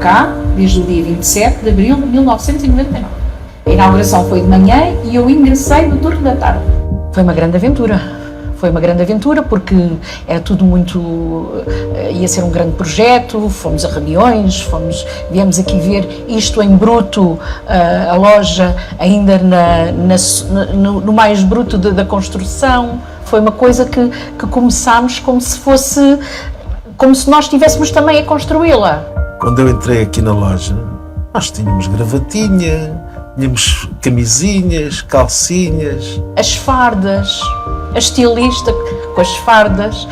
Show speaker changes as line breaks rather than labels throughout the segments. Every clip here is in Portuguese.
cá desde o dia 27 de abril de 1999. A inauguração foi de manhã e eu ingressei no turno da tarde. Foi uma grande aventura. Foi uma grande aventura porque era tudo muito... ia ser um grande projeto, fomos a reuniões, viemos aqui ver isto em bruto, a loja ainda no mais bruto da construção. Foi uma coisa que começámos como se nós estivéssemos também a construí-la.
Quando eu entrei aqui na loja, nós tínhamos gravatinha, tínhamos camisinhas, calcinhas.
As fardas, a estilista com as fardas.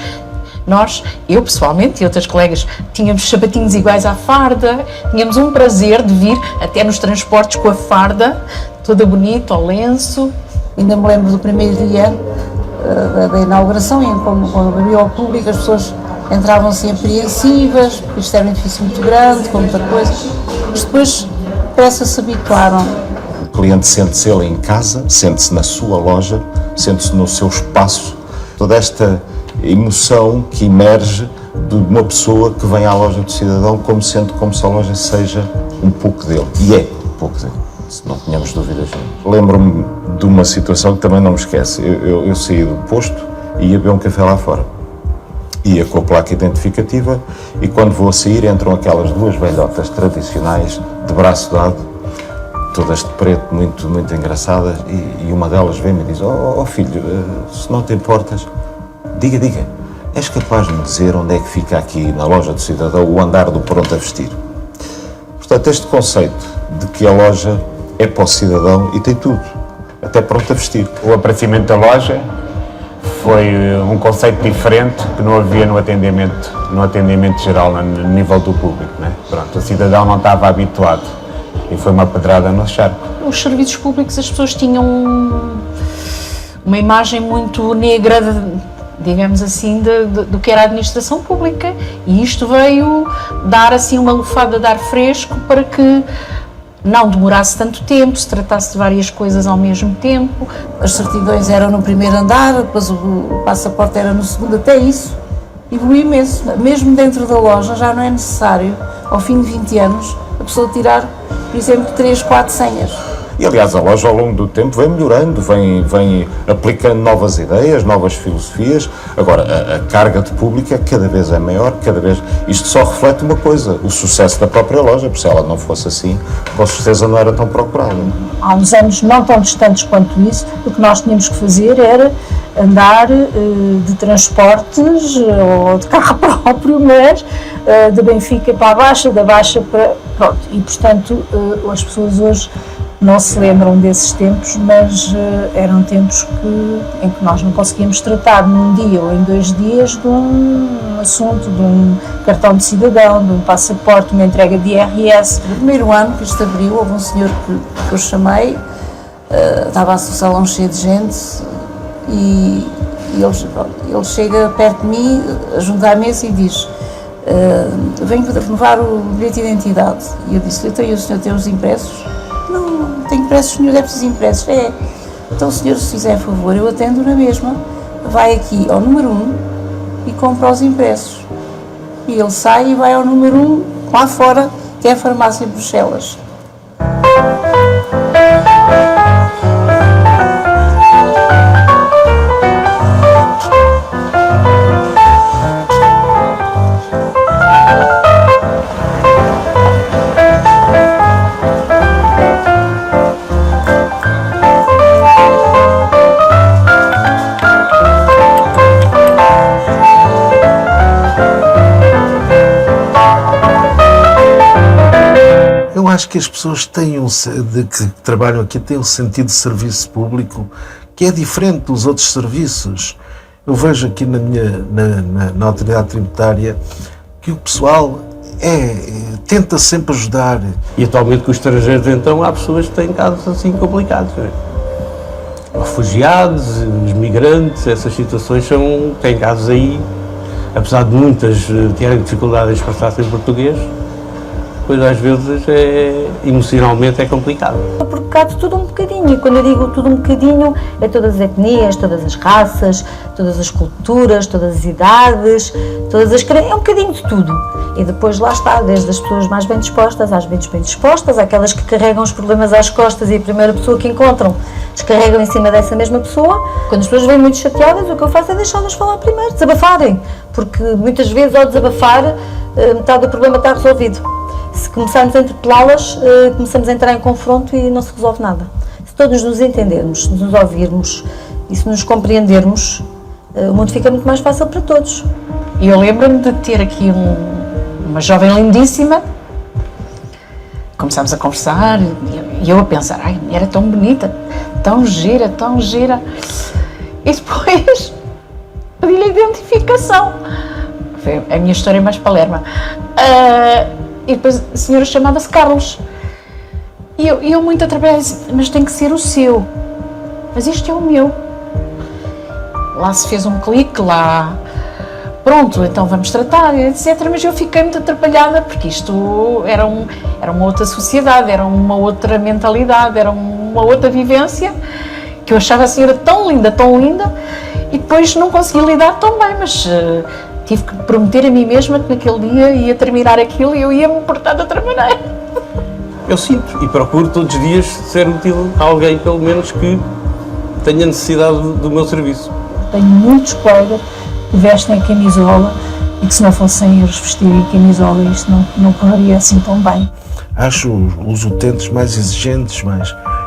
Eu pessoalmente e outras colegas, tínhamos sapatinhos iguais à farda, tínhamos um prazer de vir até nos transportes com a farda, toda bonita, ao lenço.
Ainda me lembro do primeiro dia da inauguração, e quando abriu ao público as pessoas entravam assim apreensivas, porque isto era um edifício muito grande, com muita coisa, mas depois parece que se habituaram.
O cliente sente-se ele em casa, sente-se na sua loja, sente-se no seu espaço, toda esta emoção que emerge de uma pessoa que vem à loja do cidadão como se a loja seja um pouco dele, e é um pouco dele, se não tenhamos dúvidas. Lembro-me de uma situação que também não me esquece. Eu saí do posto e ia beber um café lá fora. Ia com a placa identificativa e quando vou a sair entram aquelas duas velhotas tradicionais de braço dado, todas de preto, muito, muito engraçadas, e uma delas vem-me e diz: oh filho, se não te importas, diga, és capaz de me dizer onde é que fica aqui na loja do cidadão o andar do pronto a vestir? Portanto, este conceito de que a loja é para o cidadão e tem tudo, até pronto a vestir.
O aparecimento da loja foi um conceito diferente que não havia no atendimento geral, no nível do público, né? Pronto, o cidadão não estava habituado e foi uma pedrada no charco.
Os serviços públicos, as pessoas tinham uma imagem muito negra, digamos assim, do que era a administração pública, e isto veio dar assim uma lufada de ar fresco para que não demorasse tanto tempo, se tratasse de várias coisas ao mesmo tempo.
As certidões eram no primeiro andar, depois o passaporte era no segundo, até isso evoluiu imenso. Mesmo dentro da loja já não é necessário, ao fim de 20 anos, a pessoa tirar, por exemplo, 3, 4 senhas.
E aliás a loja ao longo do tempo vem melhorando, vem aplicando novas ideias, novas filosofias. Agora a carga de público cada vez é maior, isto só reflete uma coisa, o sucesso da própria loja, porque se ela não fosse assim, com certeza não era tão procurada.
Há uns anos não tão distantes quanto isso, o que nós tínhamos que fazer era andar de transportes ou de carro próprio, mas de Benfica para a Baixa, da Baixa para... Pronto, e portanto as pessoas hoje não se lembram desses tempos, mas eram tempos em que nós não conseguíamos tratar num dia ou em 2 dias de um assunto, de um cartão de cidadão, de um passaporte, uma entrega de IRS.
No primeiro ano que isto abriu, houve um senhor que eu chamei, estava o salão cheio de gente, e ele chega perto de mim, junto à mesa e diz: venho renovar o bilhete de identidade. E eu disse: então, e o senhor tem os impressos? Não tenho impressos, o senhor é preciso impressos. É. Então, o senhor, se fizer favor, eu atendo na mesma, vai aqui ao número 1 e compra os impressos. E ele sai e vai ao número 1 lá fora, que é a farmácia de Bruxelas.
Acho que as pessoas que trabalham aqui têm um sentido de serviço público que é diferente dos outros serviços. Eu vejo aqui na autoridade tributária que o pessoal tenta sempre ajudar.
E atualmente com os estrangeiros, então, há pessoas que têm casos assim complicados, não é? Refugiados, os migrantes, essas situações têm casos aí, apesar de muitas terem dificuldade em expressar-se em português, depois às vezes emocionalmente é complicado.
Porque cá de tudo um bocadinho, e quando eu digo tudo um bocadinho, é todas as etnias, todas as raças, todas as culturas, todas as idades, é um bocadinho de tudo. E depois lá está, desde as pessoas mais bem dispostas às menos bem dispostas, aquelas que carregam os problemas às costas e a primeira pessoa que encontram descarregam em cima dessa mesma pessoa. Quando as pessoas vêm muito chateadas, o que eu faço é deixá-las falar primeiro, desabafarem, porque muitas vezes ao desabafar, metade do problema está resolvido. Se começarmos a interpelá-las, começamos a entrar em confronto e não se resolve nada. Se todos nos entendermos, se nos ouvirmos e se nos compreendermos, o mundo fica muito mais fácil para todos.
E eu lembro-me de ter aqui uma jovem lindíssima. Começámos a conversar e eu a pensar, ai, era tão bonita, tão gira, tão gira. E depois pedi-lhe a identificação. Foi a minha história mais palerma. E depois a senhora chamava-se Carlos. E eu muito atrapalhada disse, mas tem que ser o seu. Mas este é o meu. Lá se fez um clique, lá... Pronto, então vamos tratar, etc. Mas eu fiquei muito atrapalhada porque isto era uma outra sociedade, era uma outra mentalidade, era uma outra vivência que eu achava a senhora tão linda, e depois não consegui lidar tão bem, mas tive que prometer a mim mesma que naquele dia ia terminar aquilo e eu ia me portar de outra maneira.
Eu sinto e procuro todos os dias ser útil a alguém, pelo menos, que tenha necessidade do meu serviço.
Tenho muitos colegas que vestem a camisola e que se não fossem eles vestirem a camisola isto não correria assim tão bem.
Acho os utentes mais exigentes,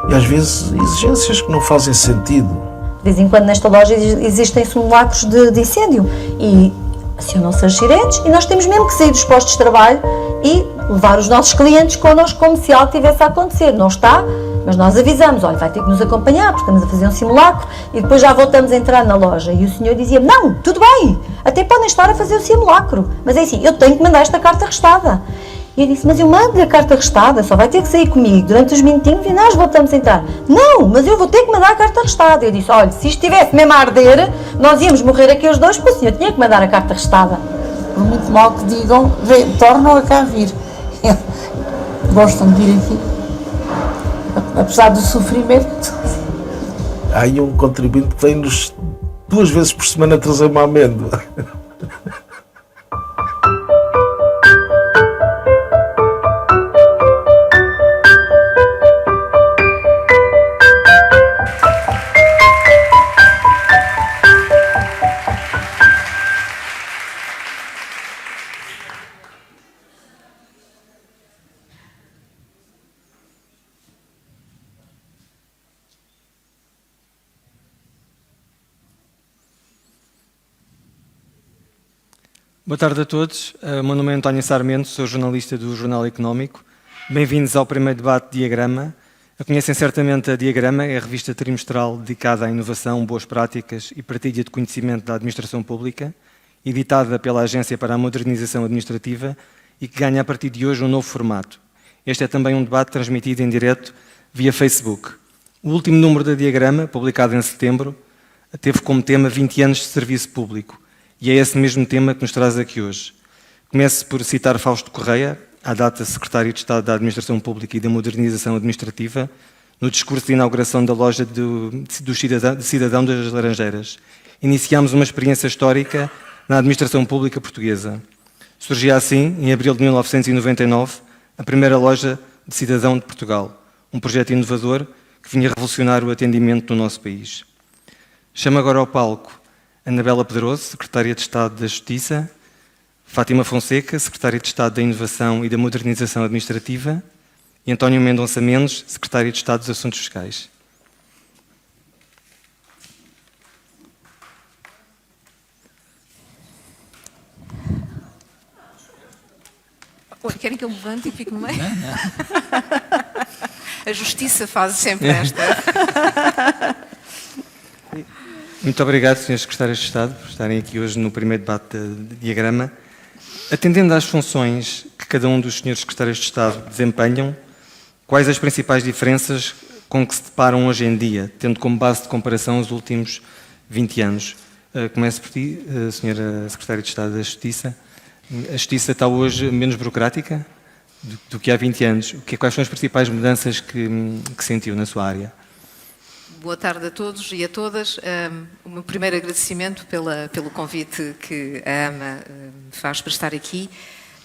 e às vezes exigências que não fazem sentido.
De vez em quando nesta loja existem simulacros de incêndio e acionam-se as sirenes e nós temos mesmo que sair dos postos de trabalho e levar os nossos clientes connosco como se algo tivesse a acontecer. Não está, mas nós avisamos, olha, vai ter que nos acompanhar porque estamos a fazer um simulacro e depois já voltamos a entrar na loja. E o senhor dizia, não, tudo bem, até podem estar a fazer o simulacro, mas é assim, eu tenho que mandar esta carta restada. E eu disse, mas eu mando a carta restada, só vai ter que sair comigo durante os minutinhos e nós voltamos a entrar. Não, mas eu vou ter que mandar a carta restada. Eu disse, olha, se isto estivesse mesmo a arder, nós íamos morrer aqui os dois, porque o senhor tinha que mandar a carta restada.
Por muito mal que digam, tornam a cá vir. Gostam de vir aqui, apesar do sofrimento.
Há aí um contribuinte que vem-nos 2 vezes por semana trazer uma amêndoa.
Boa tarde a todos. O meu nome é António Sarmento, sou jornalista do Jornal Económico. Bem-vindos ao primeiro debate Diagrama. Conhecem certamente a Diagrama, é a revista trimestral dedicada à inovação, boas práticas e partilha de conhecimento da administração pública, editada pela Agência para a Modernização Administrativa e que ganha a partir de hoje um novo formato. Este é também um debate transmitido em direto via Facebook. O último número da Diagrama, publicado em setembro, teve como tema 20 anos de serviço público. E é esse mesmo tema que nos traz aqui hoje. Começo por citar Fausto Correia, à data Secretário de Estado da Administração Pública e da Modernização Administrativa, no discurso de inauguração da loja do Cidadão das Laranjeiras. Iniciámos uma experiência histórica na administração pública portuguesa. Surgia assim, em abril de 1999, a primeira loja de Cidadão de Portugal, um projeto inovador que vinha revolucionar o atendimento no nosso país. Chamo agora ao palco Anabela Pedroso, Secretária de Estado da Justiça, Fátima Fonseca, Secretária de Estado da Inovação e da Modernização Administrativa, e António Mendonça Mendes, Secretário de Estado dos Assuntos Fiscais.
Querem que eu levante e fique no meio? A Justiça faz sempre esta.
Muito obrigado, Srs. Secretários de Estado, por estarem aqui hoje no primeiro debate de Diagrama. Atendendo às funções que cada um dos Srs. Secretários de Estado desempenham, quais as principais diferenças com que se deparam hoje em dia, tendo como base de comparação os últimos 20 anos? Começo por ti, Sra. Secretária de Estado da Justiça. A Justiça está hoje menos burocrática? do que há 20 anos. Quais são as principais mudanças que sentiu na sua área?
Boa tarde a todos e a todas. O meu primeiro agradecimento pelo convite que a AMA me faz para estar aqui,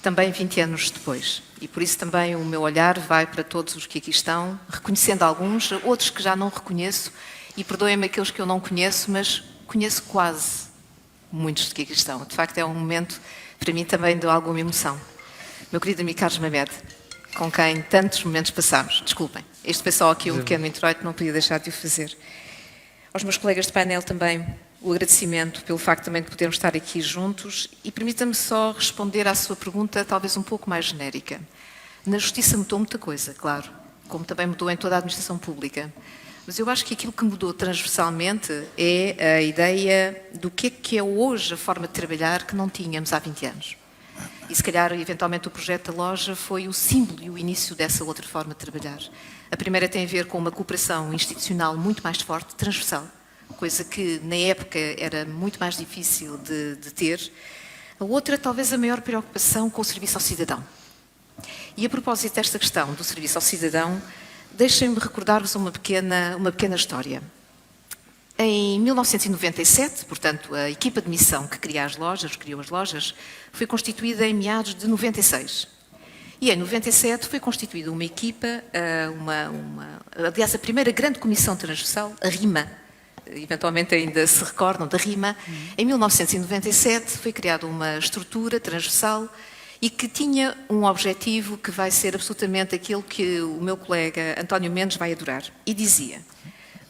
também 20 anos depois. E por isso também o meu olhar vai para todos os que aqui estão, reconhecendo alguns, outros que já não reconheço, e perdoem-me aqueles que eu não conheço, mas conheço quase muitos que aqui estão. De facto, é um momento, para mim, também de alguma emoção. Meu querido amigo Carlos Mamed, com quem tantos momentos passámos. Desculpem, este foi só aqui um pequeno introito, não podia deixar de o fazer. Aos meus colegas de painel também, o agradecimento pelo facto também de podermos estar aqui juntos, e permita-me só responder à sua pergunta, talvez um pouco mais genérica. Na Justiça mudou muita coisa, claro, como também mudou em toda a administração pública. Mas eu acho que aquilo que mudou transversalmente é a ideia do que é hoje a forma de trabalhar que não tínhamos há 20 anos. E se calhar, eventualmente, o projeto da loja foi o símbolo e o início dessa outra forma de trabalhar. A primeira tem a ver com uma cooperação institucional muito mais forte, transversal, coisa que na época era muito mais difícil de ter. A outra, talvez a maior preocupação com o serviço ao cidadão. E a propósito desta questão do serviço ao cidadão, deixem-me recordar-vos uma pequena história. Em 1997, portanto, a equipa de missão que criou as lojas, foi constituída em meados de 96. E em 97 foi constituída uma equipa, aliás, a primeira grande comissão transversal, a RIMA, eventualmente ainda se recordam da RIMA, em 1997 foi criada uma estrutura transversal e que tinha um objetivo que vai ser absolutamente aquele que o meu colega António Mendes vai adorar. E dizia: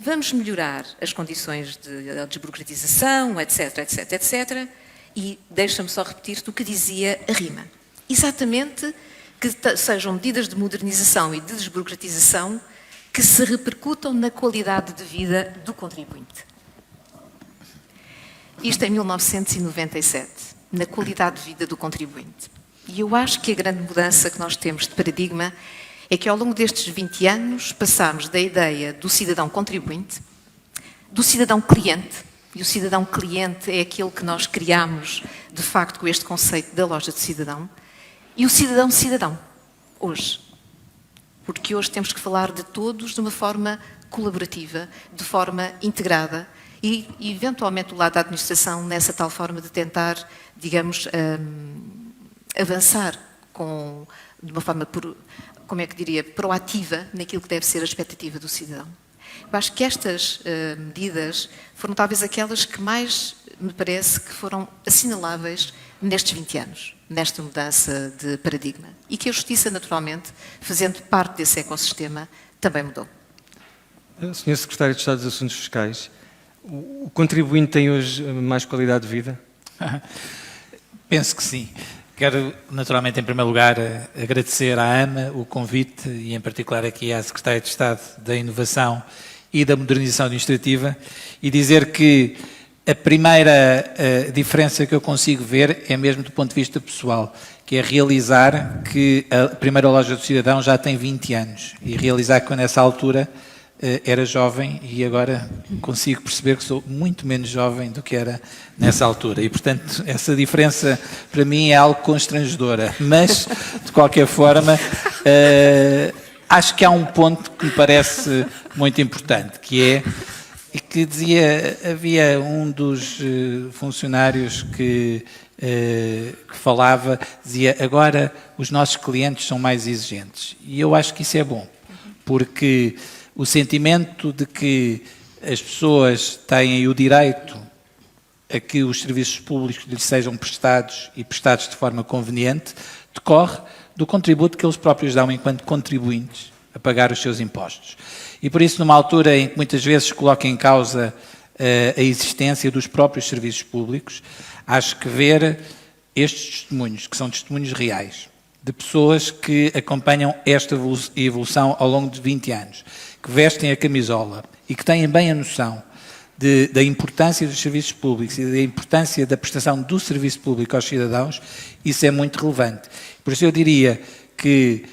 vamos melhorar as condições de desburocratização, etc, etc, etc. E deixa-me só repetir-te o que dizia a RIMA. Exatamente que sejam medidas de modernização e de desburocratização que se repercutam na qualidade de vida do contribuinte. Isto em 1997, na qualidade de vida do contribuinte. E eu acho que a grande mudança que nós temos de paradigma é que ao longo destes 20 anos passámos da ideia do cidadão contribuinte, do cidadão cliente, e o cidadão cliente é aquele que nós criamos, de facto, com este conceito da loja de cidadão, e o cidadão, hoje. Porque hoje temos que falar de todos de uma forma colaborativa, de forma integrada, e eventualmente do lado da administração nessa tal forma de tentar, digamos, avançar de uma forma, como é que diria, proativa naquilo que deve ser a expectativa do cidadão. Eu acho que estas medidas foram talvez aquelas que mais me parece que foram assinaláveis nestes 20 anos, nesta mudança de paradigma. E que a Justiça, naturalmente, fazendo parte desse ecossistema, também mudou.
Sr. Secretário de Estado dos Assuntos Fiscais, o contribuinte tem hoje mais qualidade de vida?
Penso que sim. Quero, naturalmente, em primeiro lugar, agradecer à AMA o convite e, em particular, aqui à Secretária de Estado da Inovação e da Modernização Administrativa, e dizer que a primeira diferença que eu consigo ver é mesmo do ponto de vista pessoal, que é realizar que a primeira loja do cidadão já tem 20 anos e realizar que nessa altura era jovem e agora consigo perceber que sou muito menos jovem do que era nessa altura. E, portanto, essa diferença para mim é algo constrangedora. Mas, de qualquer forma, acho que há um ponto que me parece muito importante, que é que havia um dos funcionários que falava, dizia, agora os nossos clientes são mais exigentes. E eu acho que isso é bom, porque o sentimento de que as pessoas têm o direito a que os serviços públicos lhes sejam prestados e prestados de forma conveniente decorre do contributo que eles próprios dão enquanto contribuintes a pagar os seus impostos. E por isso, numa altura em que muitas vezes se coloca em causa a existência dos próprios serviços públicos, acho que ver estes testemunhos, que são testemunhos reais, de pessoas que acompanham esta evolução ao longo de 20 anos, que vestem a camisola e que têm bem a noção da importância dos serviços públicos e da importância da prestação do serviço público aos cidadãos, isso é muito relevante. Por isso eu diria que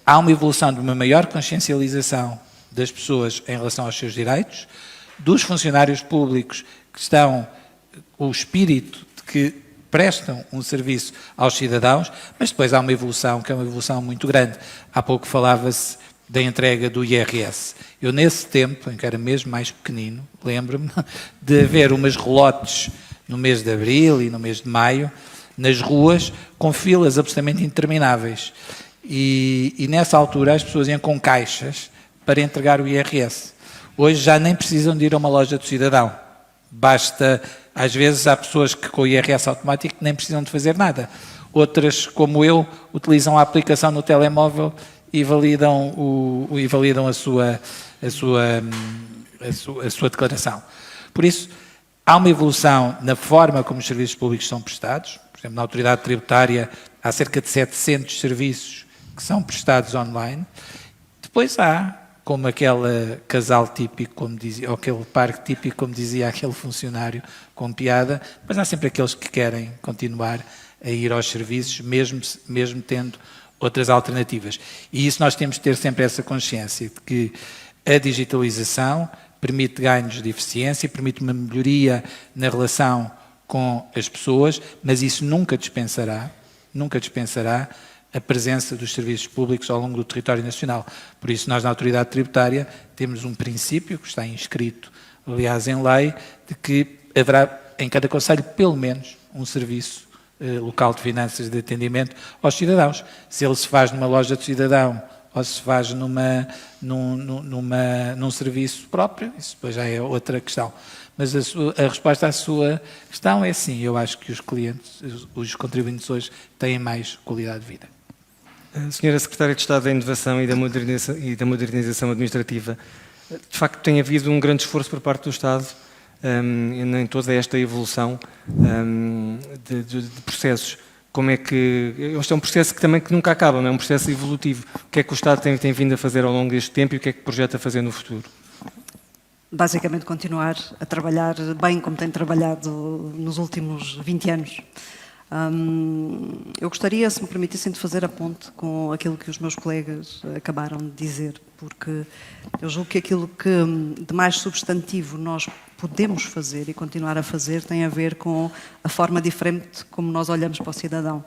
há uma evolução de uma maior consciencialização das pessoas em relação aos seus direitos, dos funcionários públicos que estão com o espírito de que prestam um serviço aos cidadãos, mas depois há uma evolução, que é uma evolução muito grande. Há pouco falava-se da entrega do IRS. Eu, nesse tempo, em que era mesmo mais pequenino, lembro-me de haver umas relotes no mês de abril e no mês de maio, nas ruas, com filas absolutamente intermináveis. E nessa altura as pessoas iam com caixas para entregar o IRS. Hoje já nem precisam de ir a uma loja do cidadão. Basta, às vezes há pessoas que com o IRS automático nem precisam de fazer nada. Outras, como eu, utilizam a aplicação no telemóvel e validam a sua declaração. Por isso, há uma evolução na forma como os serviços públicos são prestados. Por exemplo, na autoridade tributária há cerca de 700 serviços que são prestados online. Depois há, como aquele casal típico, como dizia, ou aquele parque típico, como dizia aquele funcionário com piada, mas há sempre aqueles que querem continuar a ir aos serviços, mesmo tendo outras alternativas. E isso nós temos de ter sempre essa consciência de que a digitalização permite ganhos de eficiência, permite uma melhoria na relação com as pessoas, mas isso nunca dispensará a presença dos serviços públicos ao longo do território nacional. Por isso, nós na autoridade tributária temos um princípio, que está inscrito, aliás, em lei, de que haverá em cada concelho, pelo menos, um serviço local de finanças de atendimento aos cidadãos. Se ele se faz numa loja de cidadão ou se faz num serviço próprio, isso depois já é outra questão. Mas a resposta à sua questão é sim, eu acho que os clientes, os contribuintes hoje têm mais qualidade de vida.
Senhora Secretária de Estado da Inovação e da Modernização Administrativa, de facto tem havido um grande esforço por parte do Estado em toda esta evolução de processos. Como é que... Este é um processo que nunca acaba, não é um processo evolutivo. O que é que o Estado tem vindo a fazer ao longo deste tempo e o que é que projeta fazer no futuro?
Basicamente continuar a trabalhar bem como tem trabalhado nos últimos 20 anos. Eu gostaria, se me permitissem, de fazer a ponte com aquilo que os meus colegas acabaram de dizer, porque eu julgo que aquilo que de mais substantivo nós podemos fazer e continuar a fazer tem a ver com a forma diferente como nós olhamos para o cidadão.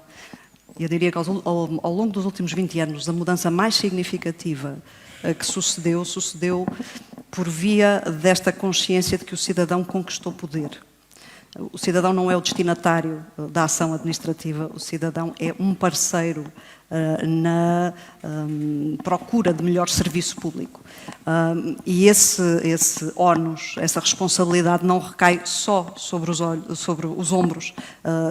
Eu diria que ao longo dos últimos 20 anos a mudança mais significativa que sucedeu por via desta consciência de que o cidadão conquistou poder. O cidadão não é o destinatário da ação administrativa, o cidadão é um parceiro na procura de melhor serviço público. E esse ónus, essa responsabilidade não recai só sobre os ombros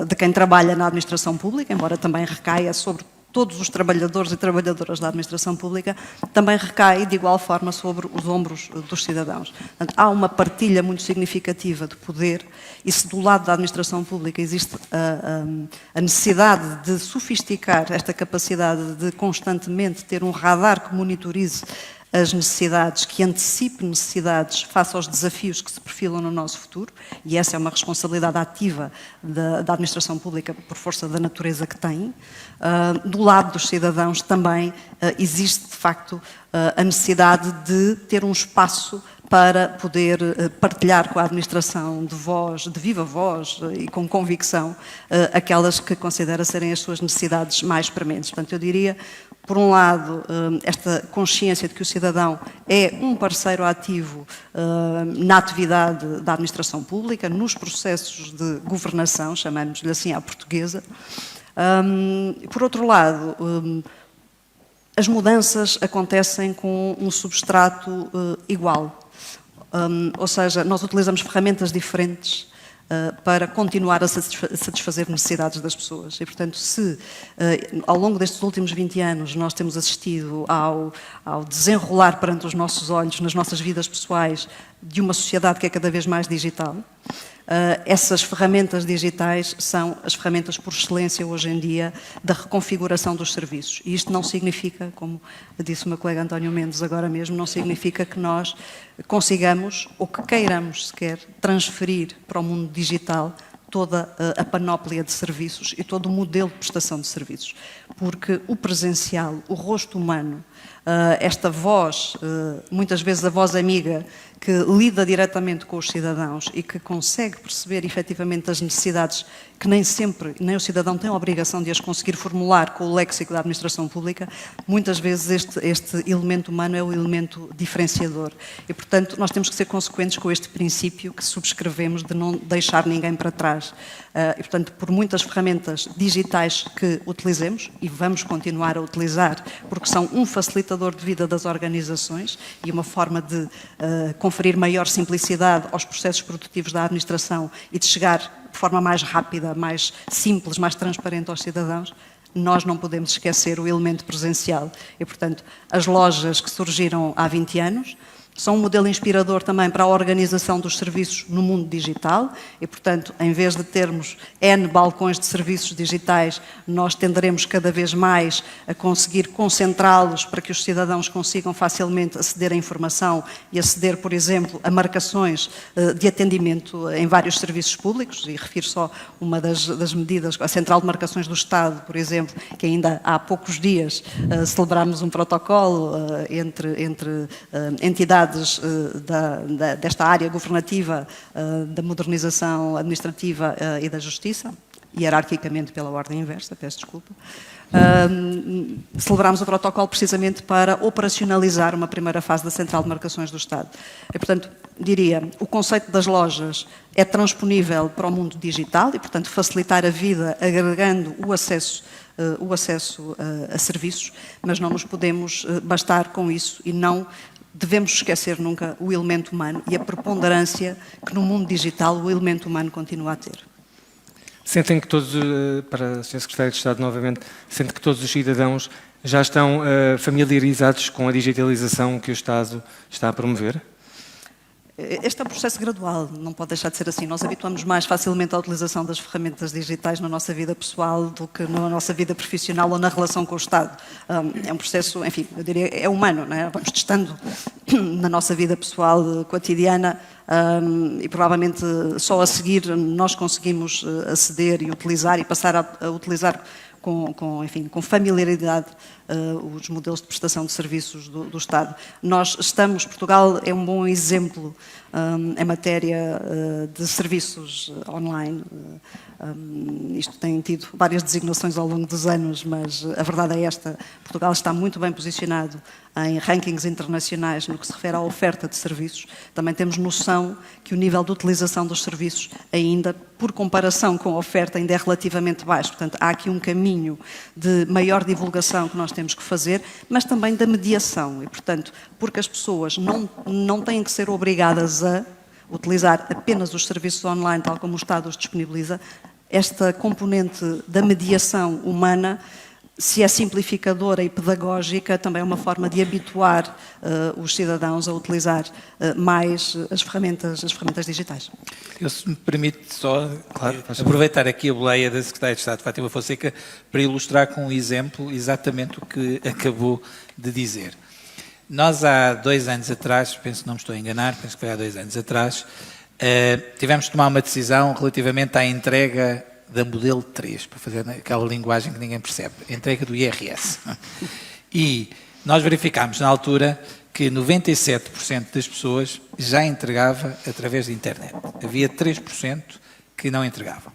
de quem trabalha na administração pública, embora também recaia sobre todos os trabalhadores e trabalhadoras da administração pública, também recai de igual forma sobre os ombros dos cidadãos. Portanto, há uma partilha muito significativa de poder e se do lado da administração pública existe a necessidade de sofisticar esta capacidade de constantemente ter um radar que monitorize as necessidades, que antecipe necessidades face aos desafios que se perfilam no nosso futuro, e essa é uma responsabilidade ativa da administração pública por força da natureza que tem. Do lado dos cidadãos também existe, de facto, a necessidade de ter um espaço para poder partilhar com a administração de viva voz e com convicção aquelas que considera serem as suas necessidades mais prementes. Portanto, eu diria, por um lado, esta consciência de que o cidadão é um parceiro ativo na atividade da administração pública, nos processos de governação, chamamos-lhe assim à portuguesa. Por outro lado, as mudanças acontecem com um substrato igual. Ou seja, nós utilizamos ferramentas diferentes para continuar a satisfazer necessidades das pessoas. E, portanto, se ao longo destes últimos 20 anos nós temos assistido ao desenrolar perante os nossos olhos, nas nossas vidas pessoais, de uma sociedade que é cada vez mais digital, essas ferramentas digitais são as ferramentas por excelência hoje em dia da reconfiguração dos serviços. E isto não significa, como disse o meu colega António Mendes agora mesmo, não significa que nós consigamos ou que queiramos sequer transferir para o mundo digital toda a panóplia de serviços e todo o modelo de prestação de serviços. Porque o presencial, o rosto humano, esta voz, muitas vezes a voz amiga, que lida diretamente com os cidadãos e que consegue perceber efetivamente as necessidades que nem sempre, nem o cidadão tem a obrigação de as conseguir formular com o léxico da administração pública, muitas vezes este elemento humano é o elemento diferenciador. E, portanto, nós temos que ser consequentes com este princípio que subscrevemos de não deixar ninguém para trás. E, portanto, por muitas ferramentas digitais que utilizemos, e vamos continuar a utilizar, porque são um facilitador de vida das organizações e uma forma de conferir maior simplicidade aos processos produtivos da administração e de chegar de forma mais rápida, mais simples, mais transparente aos cidadãos, nós não podemos esquecer o elemento presencial. E, portanto, as lojas que surgiram há 20 anos são um modelo inspirador também para a organização dos serviços no mundo digital e, portanto, em vez de termos N balcões de serviços digitais, nós tenderemos cada vez mais a conseguir concentrá-los para que os cidadãos consigam facilmente aceder à informação e aceder, por exemplo, a marcações de atendimento em vários serviços públicos, e refiro só uma das medidas, a Central de Marcações do Estado, por exemplo, que ainda há poucos dias celebramos um protocolo entre entidades desta área governativa da modernização administrativa e da justiça, hierarquicamente pela ordem inversa, peço desculpa. Celebramos o protocolo precisamente para operacionalizar uma primeira fase da Central de Marcações do Estado. E, portanto, diria, o conceito das lojas é transponível para o mundo digital e, portanto, facilitar a vida agregando o acesso a serviços, mas não nos podemos bastar com isso e não devemos esquecer nunca o elemento humano e a preponderância que no mundo digital o elemento humano continua a ter.
Sentem que todos, para o Sr. Secretário de Estado novamente, sentem que todos os cidadãos já estão familiarizados com a digitalização que o Estado está a promover?
Este é um processo gradual, não pode deixar de ser assim. Nós habituamos mais facilmente à utilização das ferramentas digitais na nossa vida pessoal do que na nossa vida profissional ou na relação com o Estado. É um processo, enfim, eu diria, é humano, não é? Vamos testando na nossa vida pessoal cotidiana e provavelmente só a seguir nós conseguimos aceder e utilizar e passar a utilizar com familiaridade os modelos de prestação de serviços do Estado. Portugal é um bom exemplo em matéria de serviços online. Isto tem tido várias designações ao longo dos anos, mas a verdade é esta: Portugal está muito bem posicionado em rankings internacionais no que se refere à oferta de serviços. Também temos noção que o nível de utilização dos serviços ainda, por comparação com a oferta, ainda é relativamente baixo. Portanto, há aqui um caminho de maior divulgação que nós temos que fazer, mas também da mediação. E, portanto, porque as pessoas não têm que ser obrigadas a utilizar apenas os serviços online, tal como o Estado os disponibiliza, esta componente da mediação humana, se é simplificadora e pedagógica, também é uma forma de habituar os cidadãos a utilizar mais as ferramentas digitais.
Eu, se me permite só aproveitar aqui a boleia da Secretária de Estado, Fátima Fonseca, para ilustrar com um exemplo exatamente o que acabou de dizer. Nós há 2 anos atrás, penso que não me estou a enganar, penso que foi há 2 anos atrás, tivemos de tomar uma decisão relativamente à entrega da modelo 3, para fazer aquela linguagem que ninguém percebe, a entrega do IRS. E nós verificámos na altura que 97% das pessoas já entregava através da internet. Havia 3% que não entregavam.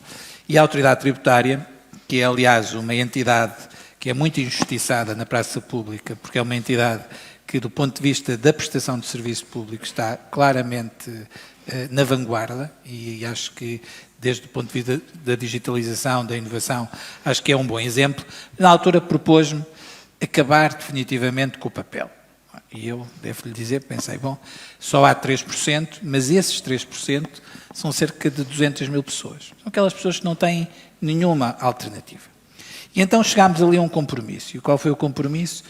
E a Autoridade Tributária, que é aliás uma entidade que é muito injustiçada na praça pública, porque é uma entidade que do ponto de vista da prestação de serviço público está claramente na vanguarda, e acho que desde o ponto de vista da digitalização, da inovação, acho que é um bom exemplo. Na altura propôs-me acabar definitivamente com o papel. E eu, devo-lhe dizer, pensei, bom, só há 3%, mas esses 3% são cerca de 200 mil pessoas. São aquelas pessoas que não têm nenhuma alternativa. E então chegámos ali a um compromisso. E qual foi o compromisso?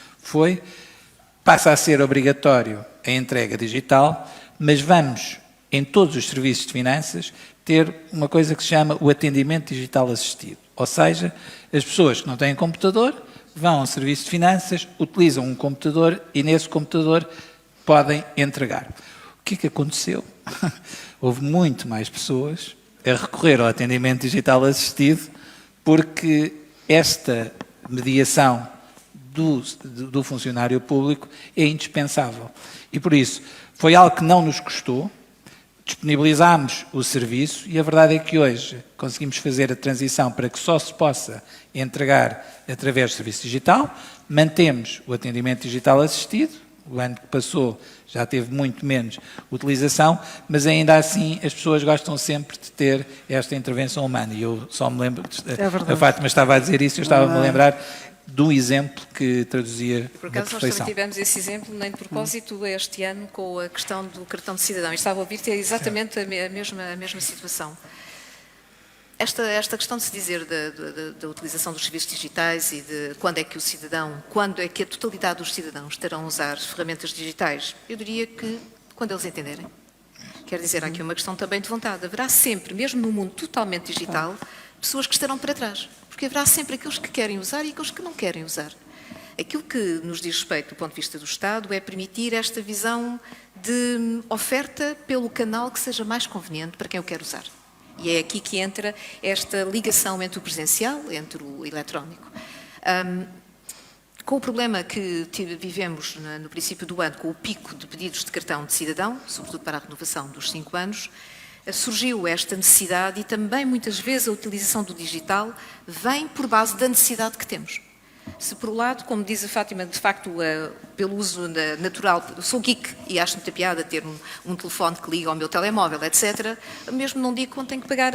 Passa a ser obrigatório a entrega digital, mas vamos, em todos os serviços de finanças, ter uma coisa que se chama o atendimento digital assistido. Ou seja, as pessoas que não têm computador vão ao serviço de finanças, utilizam um computador e nesse computador podem entregar. O que é que aconteceu? Houve muito mais pessoas a recorrer ao atendimento digital assistido porque esta mediação do funcionário público é indispensável. E por isso, foi algo que não nos custou, disponibilizámos o serviço e a verdade é que hoje conseguimos fazer a transição para que só se possa entregar através do serviço digital, mantemos o atendimento digital assistido, o ano que passou já teve muito menos utilização, mas ainda assim as pessoas gostam sempre de ter esta intervenção humana. E eu só me lembro, a Fátima estava a dizer isso, eu estava-me a lembrar do exemplo que traduzia
Por acaso
na
nós
perfeição.
também tivemos esse exemplo, nem de propósito, este ano, com a questão do cartão de cidadão. E estava a ouvir-te, é exatamente a mesma situação. Esta questão de se dizer da utilização dos serviços digitais e de quando é que a totalidade dos cidadãos estarão a usar ferramentas digitais, eu diria que quando eles entenderem. Quer dizer, há aqui uma questão também de vontade. Haverá sempre, mesmo no mundo totalmente digital, pessoas que estarão para trás. Porque haverá sempre aqueles que querem usar e aqueles que não querem usar. Aquilo que nos diz respeito do ponto de vista do Estado é permitir esta visão de oferta pelo canal que seja mais conveniente para quem o quer usar. E é aqui que entra esta ligação entre o presencial, entre o eletrónico. Com o problema que vivemos no princípio do ano, com o pico de pedidos de cartão de cidadão, sobretudo para a renovação dos 5 anos, surgiu esta necessidade e também muitas vezes a utilização do digital vem por base da necessidade que temos. Se por um lado, como diz a Fátima, de facto, pelo uso natural, sou geek e acho muita piada ter um telefone que liga ao meu telemóvel, etc., mesmo não digo quando tenho que pagar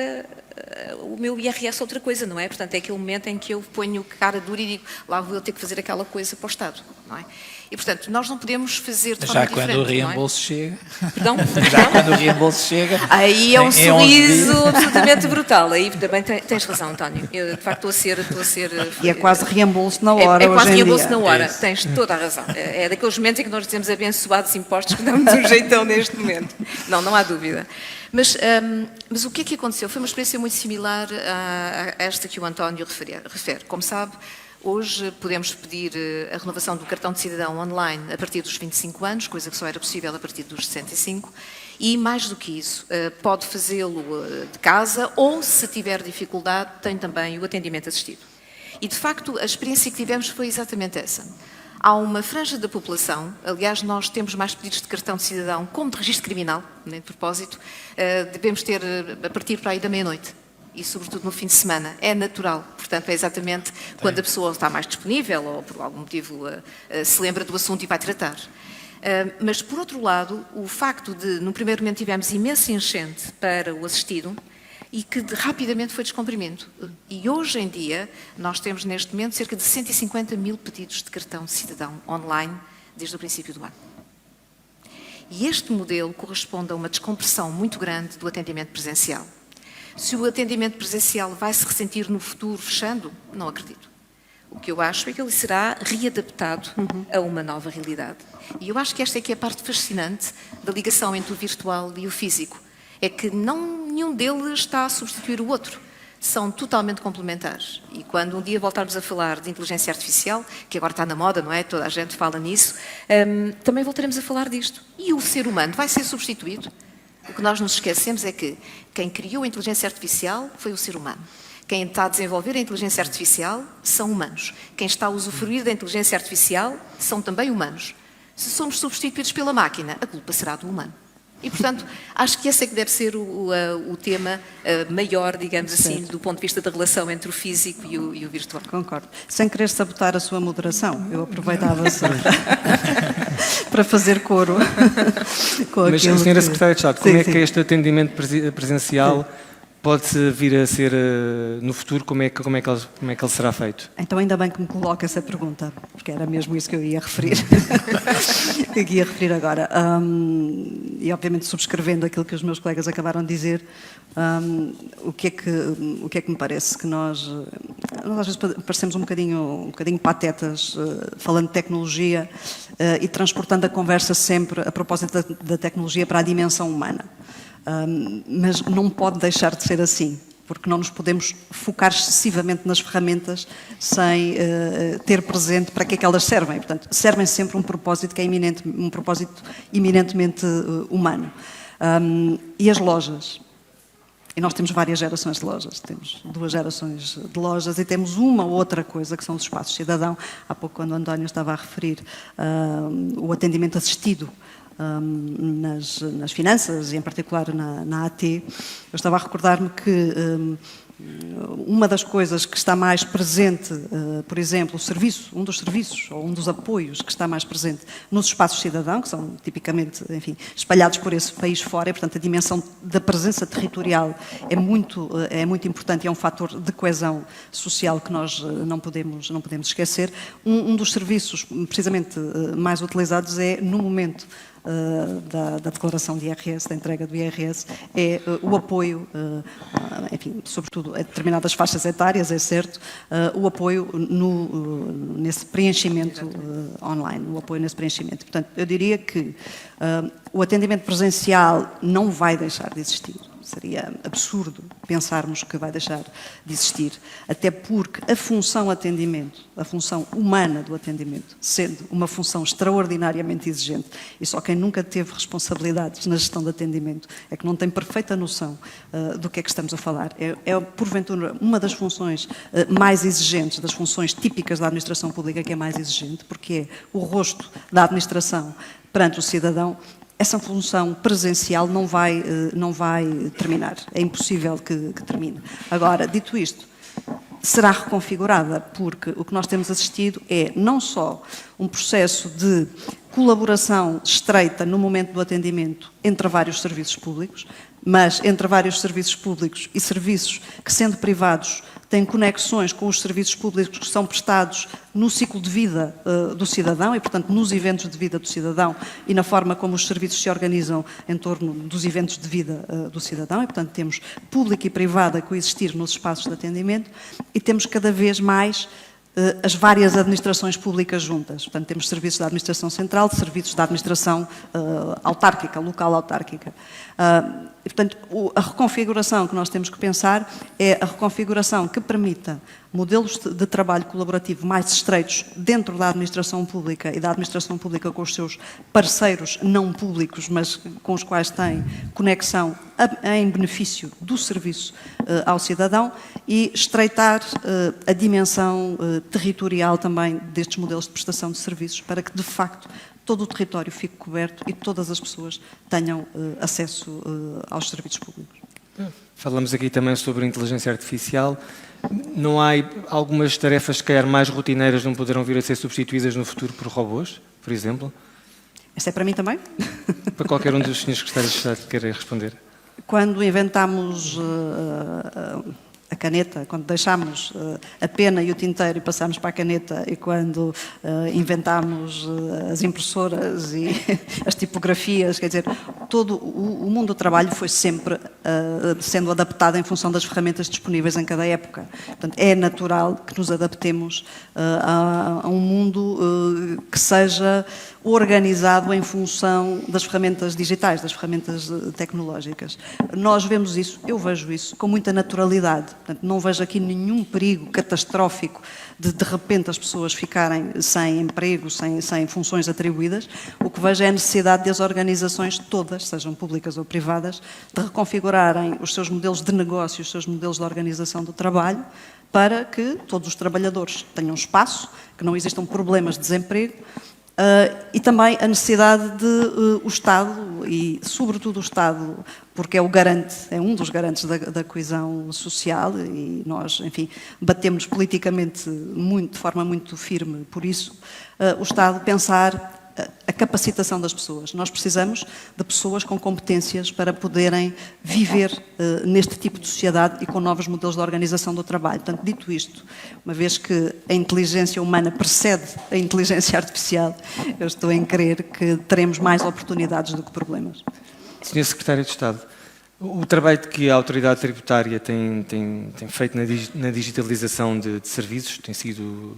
o meu IRS outra coisa, não é? Portanto, é aquele momento em que eu ponho cara dura e digo, lá vou eu ter que fazer aquela coisa para o Estado, não é? E, portanto, nós não podemos fazer de forma diferente.
Já quando o reembolso chega.
Perdão?
Já quando o reembolso chega.
Aí é um sorriso absolutamente brutal. Aí também tens razão, António. Eu, de facto, estou a ser.
E é quase reembolso na hora.
É quase reembolso na hora.
Isso.
Tens toda a razão. É daqueles momentos em que nós dizemos abençoados impostos que damos um jeitão neste momento. Não há dúvida. Mas o que é que aconteceu? Foi uma experiência muito similar a esta que o António refere. Como sabe, hoje podemos pedir a renovação do cartão de cidadão online a partir dos 25 anos, coisa que só era possível a partir dos 65, e mais do que isso, pode fazê-lo de casa ou, se tiver dificuldade, tem também o atendimento assistido. E, de facto, a experiência que tivemos foi exatamente essa. Há uma franja da população, aliás, nós temos mais pedidos de cartão de cidadão como de registro criminal, de propósito, devemos ter a partir para aí da meia-noite. E, sobretudo, no fim de semana. É natural. Portanto, é exatamente quando a pessoa está mais disponível ou, por algum motivo, se lembra do assunto e vai tratar. Mas, por outro lado, o facto de, no primeiro momento, tivemos imensa enchente para o assistido e que rapidamente foi descomprimindo. E, hoje em dia, nós temos, neste momento, cerca de 150 mil pedidos de cartão de cidadão online desde o princípio do ano. E este modelo corresponde a uma descompressão muito grande do atendimento presencial. Se o atendimento presencial vai se ressentir no futuro fechando, não acredito. O que eu acho é que ele será readaptado a uma nova realidade. E eu acho que esta é que é a parte fascinante da ligação entre o virtual e o físico. É que nenhum deles está a substituir o outro. São totalmente complementares. E quando um dia voltarmos a falar de inteligência artificial, que agora está na moda, não é? Toda a gente fala nisso, também voltaremos a falar disto. E o ser humano vai ser substituído? O que nós nos esquecemos é que quem criou a inteligência artificial foi o ser humano. Quem está a desenvolver a inteligência artificial são humanos. Quem está a usufruir da inteligência artificial são também humanos. Se somos substituídos pela máquina, a culpa será do humano. E, portanto, acho que esse é que deve ser o tema maior, digamos assim, do ponto de vista da relação entre o físico e o virtual.
Concordo. Sem querer sabotar a sua moderação, eu aproveitava para fazer coro com
Mas,
aquilo
Sra.
que...
Secretária de Estado, como é que este atendimento presencial pode vir a ser no futuro, como é que ele será feito?
Então, ainda bem que me coloca essa pergunta, porque era mesmo isso que eu ia referir. Que ia referir agora. E, obviamente, subscrevendo aquilo que os meus colegas acabaram de dizer, o que é que me parece? Que nós às vezes parecemos um bocadinho patetas, falando de tecnologia e transportando a conversa sempre a propósito da tecnologia para a dimensão humana. Mas não pode deixar de ser assim, porque não nos podemos focar excessivamente nas ferramentas sem ter presente para que é que elas servem. Portanto, servem sempre um propósito que é um propósito eminentemente humano. E as lojas? E nós temos várias gerações de lojas, temos 2 gerações de lojas e temos uma ou outra coisa que são os espaços cidadão. Há pouco, quando o António estava a referir o atendimento assistido nas finanças e em particular na AT, eu estava a recordar-me que uma das coisas que está mais presente, por exemplo, um dos serviços ou um dos apoios que está mais presente nos espaços cidadão, que são tipicamente, enfim, espalhados por esse país fora, e, portanto, a dimensão da presença territorial é muito importante e é um fator de coesão social que nós não podemos esquecer. Um dos serviços, precisamente, mais utilizados é, no momento da declaração de IRS, da entrega do IRS, é o apoio, enfim, sobretudo a determinadas faixas etárias, é certo, o apoio nesse preenchimento online, o apoio nesse preenchimento. Portanto, eu diria que o atendimento presencial não vai deixar de existir. Seria absurdo pensarmos que vai deixar de existir, até porque a função atendimento, a função humana do atendimento, sendo uma função extraordinariamente exigente, e só quem nunca teve responsabilidades na gestão de atendimento é que não tem perfeita noção do que é que estamos a falar. É porventura uma das funções mais exigentes, das funções típicas da administração pública que é mais exigente, porque é o rosto da administração perante o cidadão. Essa função presencial não vai terminar. É impossível que termine. Agora, dito isto, será reconfigurada, porque o que nós temos assistido é não só um processo de colaboração estreita no momento do atendimento entre vários serviços públicos, mas entre vários serviços públicos e serviços que, sendo privados, têm conexões com os serviços públicos que são prestados no ciclo de vida do cidadão e, portanto, nos eventos de vida do cidadão e na forma como os serviços se organizam em torno dos eventos de vida do cidadão. E, portanto, temos público e privado a coexistir nos espaços de atendimento e temos cada vez mais as várias administrações públicas juntas. Portanto, temos serviços da administração central, serviços da administração autárquica, local autárquica. E, portanto, a reconfiguração que nós temos que pensar é a reconfiguração que permita modelos de trabalho colaborativo mais estreitos dentro da administração pública e da administração pública com os seus parceiros não públicos, mas com os quais tem conexão em benefício do serviço ao cidadão e estreitar a dimensão territorial também destes modelos de prestação de serviços para que, de facto, todo o território fique coberto e todas as pessoas tenham acesso aos serviços públicos.
Falamos aqui também sobre inteligência artificial. Não há algumas tarefas, se calhar, mais rotineiras não poderão vir a ser substituídas no futuro por robôs, por exemplo?
Esta é para mim também?
Para qualquer um dos senhores secretários de Estado que queira responder.
Quando inventámos a caneta, quando deixámos a pena e o tinteiro e passámos para a caneta e quando inventámos as impressoras e as tipografias, quer dizer, todo o mundo do trabalho foi sempre sendo adaptado em função das ferramentas disponíveis em cada época. Portanto, é natural que nos adaptemos a um mundo que seja organizado em função das ferramentas digitais, das ferramentas tecnológicas. Nós vemos isso, eu vejo isso, com muita naturalidade. Portanto, não vejo aqui nenhum perigo catastrófico de repente as pessoas ficarem sem emprego, sem funções atribuídas. O que vejo é a necessidade de as organizações todas, sejam públicas ou privadas, de reconfigurarem os seus modelos de negócio, os seus modelos de organização do trabalho, para que todos os trabalhadores tenham espaço, que não existam problemas de desemprego, e também a necessidade de o Estado, e sobretudo o Estado, porque é o garante, é um dos garantes da coesão social, e nós, enfim, batemos politicamente de forma muito firme por isso, o Estado pensar a capacitação das pessoas. Nós precisamos de pessoas com competências para poderem viver neste tipo de sociedade e com novos modelos de organização do trabalho. Portanto, dito isto, uma vez que a inteligência humana precede a inteligência artificial, eu estou em crer que teremos mais oportunidades do que problemas.
Sr. Secretário de Estado, o trabalho que a Autoridade Tributária tem feito na digitalização de serviços tem sido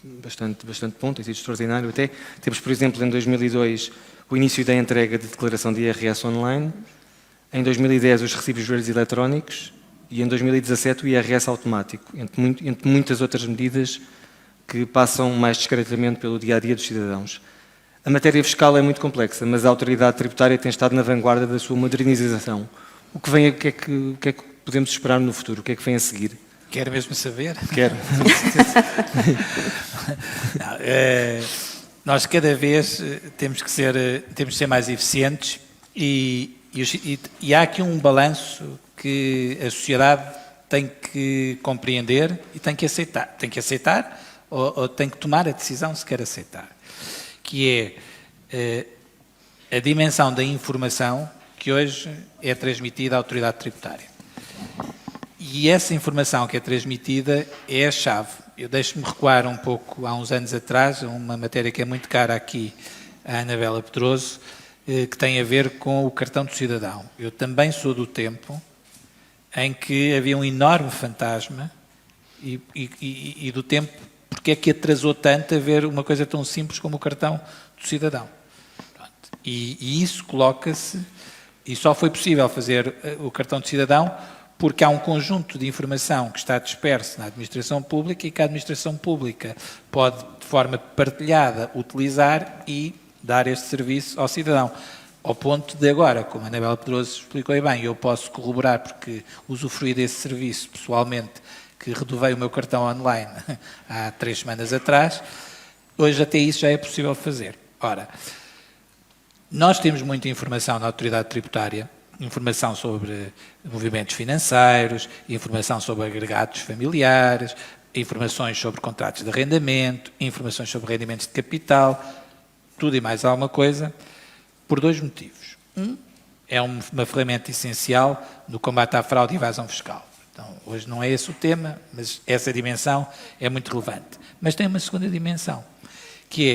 bastante bom, tem sido extraordinário até. Temos, por exemplo, em 2002, o início da entrega de declaração de IRS online, em 2010 os recibos verdes eletrónicos e em 2017 o IRS automático, entre muitas outras medidas que passam mais discretamente pelo dia-a-dia dos cidadãos. A matéria fiscal é muito complexa, mas a Autoridade Tributária tem estado na vanguarda da sua modernização. O que podemos esperar no futuro? O que é que vem a seguir?
Quer mesmo saber?
Quero.
Não, nós cada vez temos que ser mais eficientes e há aqui um balanço que a sociedade tem que compreender e tem que aceitar. Tem que aceitar ou tem que tomar a decisão se quer aceitar. Que é a dimensão da informação que hoje é transmitida à autoridade tributária. E essa informação que é transmitida é a chave. Eu deixo-me recuar um pouco há uns anos atrás, uma matéria que é muito cara aqui, a Anabela Pedroso, que tem a ver com o cartão do cidadão. Eu também sou do tempo em que havia um enorme fantasma e do tempo, porque é que atrasou tanto a ver uma coisa tão simples como o cartão do cidadão. Pronto. E isso coloca-se, e só foi possível fazer o cartão de cidadão porque há um conjunto de informação que está disperso na administração pública e que a administração pública pode, de forma partilhada, utilizar e dar este serviço ao cidadão. Ao ponto de agora, como a Anabela Pedroso explicou bem, eu posso corroborar, porque usufruí desse serviço pessoalmente, que renovei o meu cartão online há 3 semanas atrás, hoje até isso já é possível fazer. Ora, nós temos muita informação na autoridade tributária, informação sobre movimentos financeiros, informação sobre agregados familiares, informações sobre contratos de arrendamento, informações sobre rendimentos de capital, tudo e mais alguma coisa, por 2 motivos. É uma ferramenta essencial no combate à fraude e evasão fiscal. Então, hoje não é esse o tema, mas essa dimensão é muito relevante. Mas tem uma segunda dimensão, que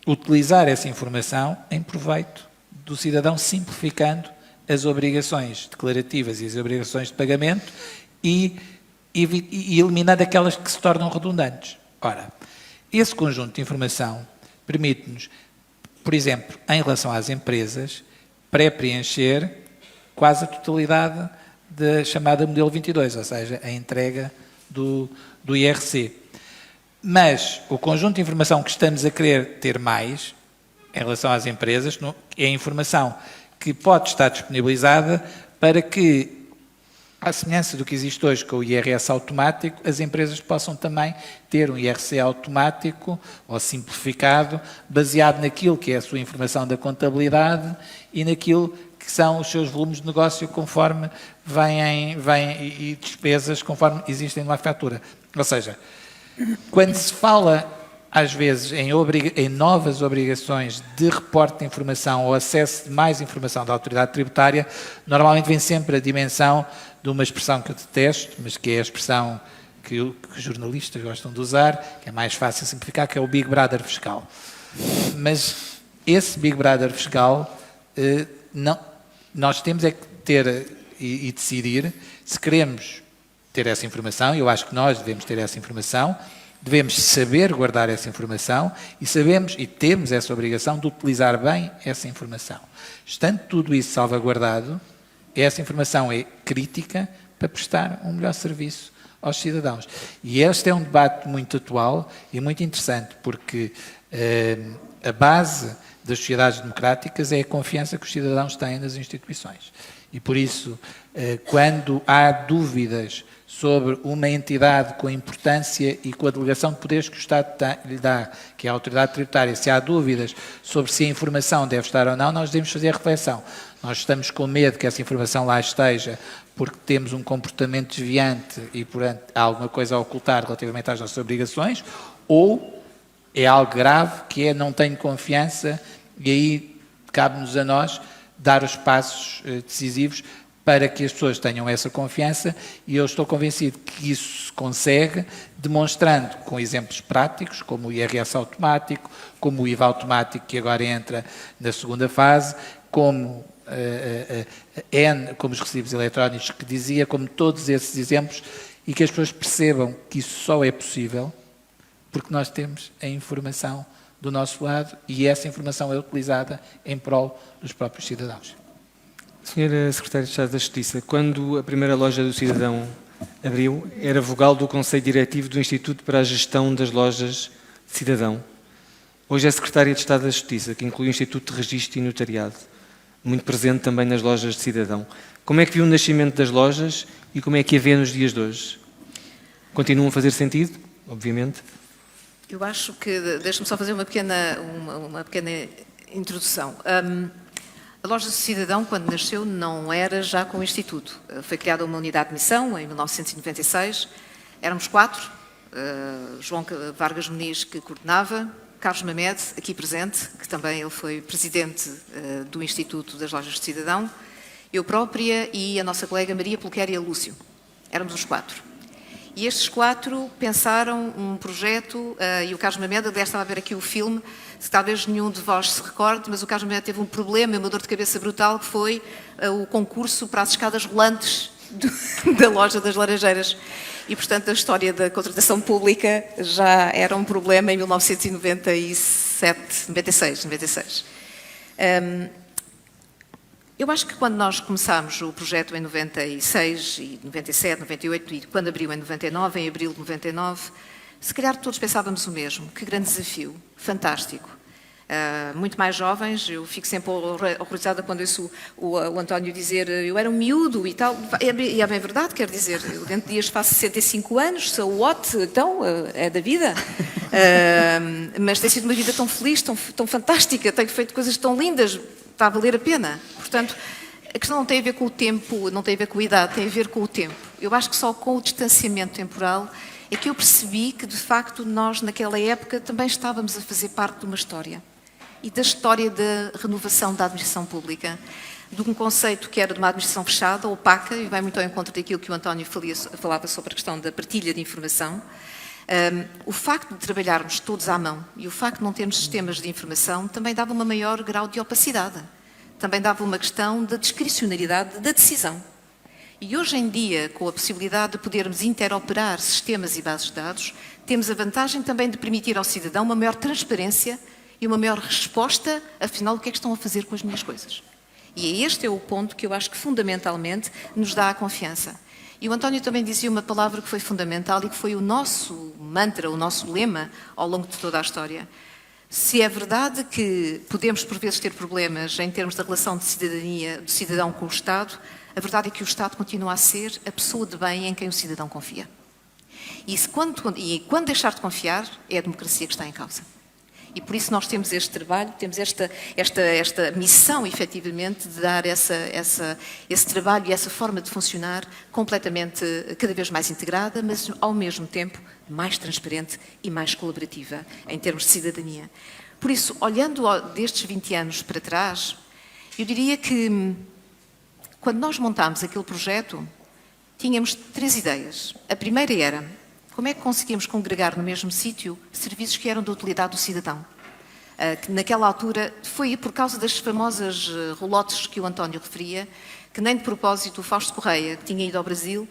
é utilizar essa informação em proveito do cidadão, simplificando as obrigações declarativas e as obrigações de pagamento e eliminar aquelas que se tornam redundantes. Ora, esse conjunto de informação permite-nos, por exemplo, em relação às empresas, pré-preencher quase a totalidade da chamada modelo 22, ou seja, a entrega do IRC. Mas o conjunto de informação que estamos a querer ter mais, em relação às empresas, é a informação que pode estar disponibilizada para que, à semelhança do que existe hoje com o IRS automático, as empresas possam também ter um IRC automático ou simplificado, baseado naquilo que é a sua informação da contabilidade e naquilo que são os seus volumes de negócio conforme vêm e despesas conforme existem numa fatura. Ou seja, quando se fala às vezes em novas obrigações de reporte de informação ou acesso de mais informação da autoridade tributária, normalmente vem sempre a dimensão de uma expressão que eu detesto, mas que é a expressão que os jornalistas gostam de usar, que é mais fácil de simplificar, que é o Big Brother fiscal. Mas esse Big Brother fiscal, nós temos é que ter e decidir se queremos ter essa informação, e eu acho que nós devemos ter essa informação. Devemos saber guardar essa informação e temos essa obrigação de utilizar bem essa informação. Estando tudo isso salvaguardado, essa informação é crítica para prestar um melhor serviço aos cidadãos. E este é um debate muito atual e muito interessante, porque a base das sociedades democráticas é a confiança que os cidadãos têm nas instituições. E por isso, quando há dúvidas sobre uma entidade com a importância e com a delegação de poderes que o Estado lhe dá, que é a autoridade tributária, se há dúvidas sobre se a informação deve estar ou não, nós devemos fazer a reflexão. Nós estamos com medo que essa informação lá esteja porque temos um comportamento desviante e, portanto, há alguma coisa a ocultar relativamente às nossas obrigações, ou é algo grave que é não tenho confiança e aí cabe-nos a nós dar os passos decisivos para que as pessoas tenham essa confiança, e eu estou convencido que isso se consegue demonstrando com exemplos práticos, como o IRS automático, como o IVA automático que agora entra na segunda fase, como como os recibos eletrónicos que dizia, como todos esses exemplos, e que as pessoas percebam que isso só é possível porque nós temos a informação do nosso lado e essa informação é utilizada em prol dos próprios cidadãos.
Senhora Secretária de Estado da Justiça, quando a primeira loja do cidadão abriu, era vogal do Conselho Diretivo do Instituto para a Gestão das Lojas de Cidadão. Hoje é Secretária de Estado da Justiça, que inclui o Instituto de Registro e Notariado. muito presente também nas lojas de cidadão. Como é que viu o nascimento das lojas e como é que a vê nos dias de hoje? Continuam a fazer sentido, obviamente?
Eu acho que, deixe-me só fazer uma pequena introdução. A Loja do Cidadão, quando nasceu, não era já com o Instituto. Foi criada uma unidade de missão em 1996. Éramos 4. João Vargas Muniz, que coordenava, Carlos Mamed, aqui presente, que também ele foi presidente do Instituto das Lojas de Cidadão, eu própria e a nossa colega Maria Pulquéria Lúcio. Éramos os 4. E estes 4 pensaram um projeto, e o Carlos Mamed, aliás, estava a ver aqui o filme, se talvez nenhum de vós se recorde, mas o Carlos Mamed teve um problema, uma dor de cabeça brutal, que foi o concurso para as escadas rolantes da loja das Laranjeiras. E, portanto, a história da contratação pública já era um problema em 1996. Eu acho que quando nós começámos o projeto em 96 e 97, 98 e quando abriu em 99, em abril de 99, se calhar todos pensávamos o mesmo. Que grande desafio, fantástico. Muito mais jovens, eu fico sempre horrorizada quando ouço o António dizer eu era um miúdo e tal, e é bem verdade, quer dizer, eu dentro de dias faço 65 anos, sou what, então, é da vida, mas tem sido uma vida tão feliz, tão fantástica, tenho feito coisas tão lindas, está a valer a pena. Portanto, a questão não tem a ver com o tempo, não tem a ver com a idade, tem a ver com o tempo. Eu acho que só com o distanciamento temporal é que eu percebi que, de facto, nós, naquela época, também estávamos a fazer parte de uma história. E da história da renovação da administração pública, de um conceito que era de uma administração fechada, opaca, e vai muito ao encontro daquilo que o António falava sobre a questão da partilha de informação. O facto de trabalharmos todos à mão e o facto de não termos sistemas de informação também dava um maior grau de opacidade. Também dava uma questão da discricionariedade da decisão. E hoje em dia, com a possibilidade de podermos interoperar sistemas e bases de dados, temos a vantagem também de permitir ao cidadão uma maior transparência e uma maior resposta, afinal, o que é que estão a fazer com as minhas coisas. E este é o ponto que eu acho que fundamentalmente nos dá a confiança. E o António também dizia uma palavra que foi fundamental e que foi o nosso mantra, o nosso lema ao longo de toda a história. Se é verdade que podemos por vezes ter problemas em termos da relação de cidadania, do cidadão com o Estado, a verdade é que o Estado continua a ser a pessoa de bem em quem o cidadão confia. E quando deixar de confiar, é a democracia que está em causa. E por isso nós temos este trabalho, temos esta missão, efetivamente, de dar esse trabalho e essa forma de funcionar completamente, cada vez mais integrada, mas ao mesmo tempo mais transparente e mais colaborativa em termos de cidadania. Por isso, olhando destes 20 anos para trás, eu diria que quando nós montámos aquele projeto, tínhamos 3 ideias. A primeira era: como é que conseguíamos congregar no mesmo sítio serviços que eram de utilidade do cidadão? Que naquela altura foi por causa das famosas rolotes que o António referia, que nem de propósito o Fausto Correia, que tinha ido ao Brasil,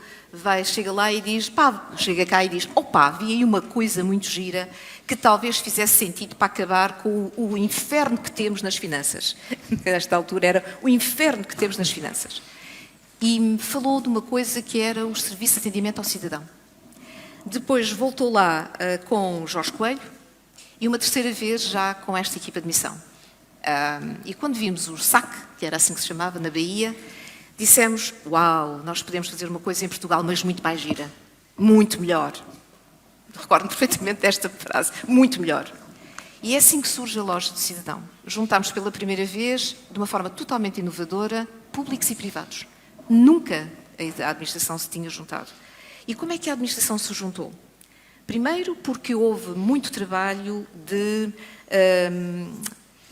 chega lá e diz, chega cá e diz, havia aí uma coisa muito gira que talvez fizesse sentido para acabar com o inferno que temos nas finanças. Nesta altura era o inferno que temos nas finanças. E me falou de uma coisa que era os serviços de atendimento ao cidadão. Depois voltou lá com o Jorge Coelho e uma terceira vez já com esta equipa de missão. E quando vimos o SAC, que era assim que se chamava, na Bahia, dissemos, uau, nós podemos fazer uma coisa em Portugal, mas muito mais gira, muito melhor. Recordo-me perfeitamente desta frase, muito melhor. E é assim que surge a Loja do Cidadão. Juntámos pela primeira vez, de uma forma totalmente inovadora, públicos e privados. Nunca a administração se tinha juntado. E como é que a administração se juntou? Primeiro, porque houve muito trabalho de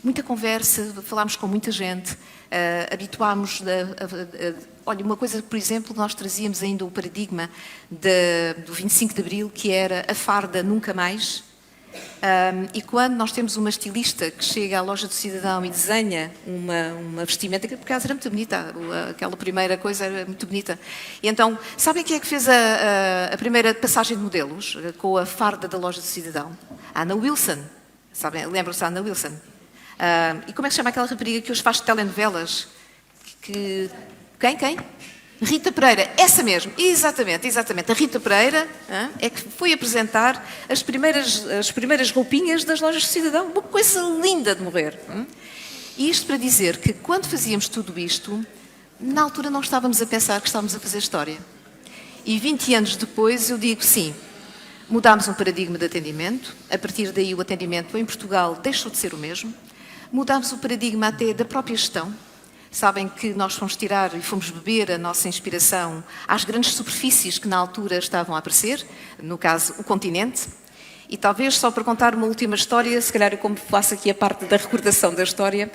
muita conversa, falámos com muita gente, habituámos olha, uma coisa, por exemplo, nós trazíamos ainda o paradigma do 25 de Abril, que era a farda nunca mais. E quando nós temos uma estilista que chega à Loja do Cidadão e desenha uma vestimenta, que por acaso era muito bonita, aquela primeira coisa era muito bonita. E então, sabem quem é que fez a primeira passagem de modelos com a farda da Loja do Cidadão? A Ana Wilson. Sabem, lembram-se da Ana Wilson? E como é que se chama aquela rapariga que hoje faz telenovelas? Quem? Rita Pereira, essa mesmo, exatamente. A Rita Pereira é que foi apresentar as primeiras roupinhas das Lojas de Cidadão. Uma coisa linda de morrer. E isto para dizer que quando fazíamos tudo isto, na altura não estávamos a pensar que estávamos a fazer história. E 20 anos depois eu digo sim, mudámos um paradigma de atendimento, a partir daí o atendimento em Portugal deixou de ser o mesmo, mudámos o paradigma até da própria gestão. Sabem que nós fomos tirar e fomos beber a nossa inspiração às grandes superfícies que na altura estavam a aparecer, no caso o continente. E talvez só para contar uma última história, se calhar eu como faço aqui a parte da recordação da história,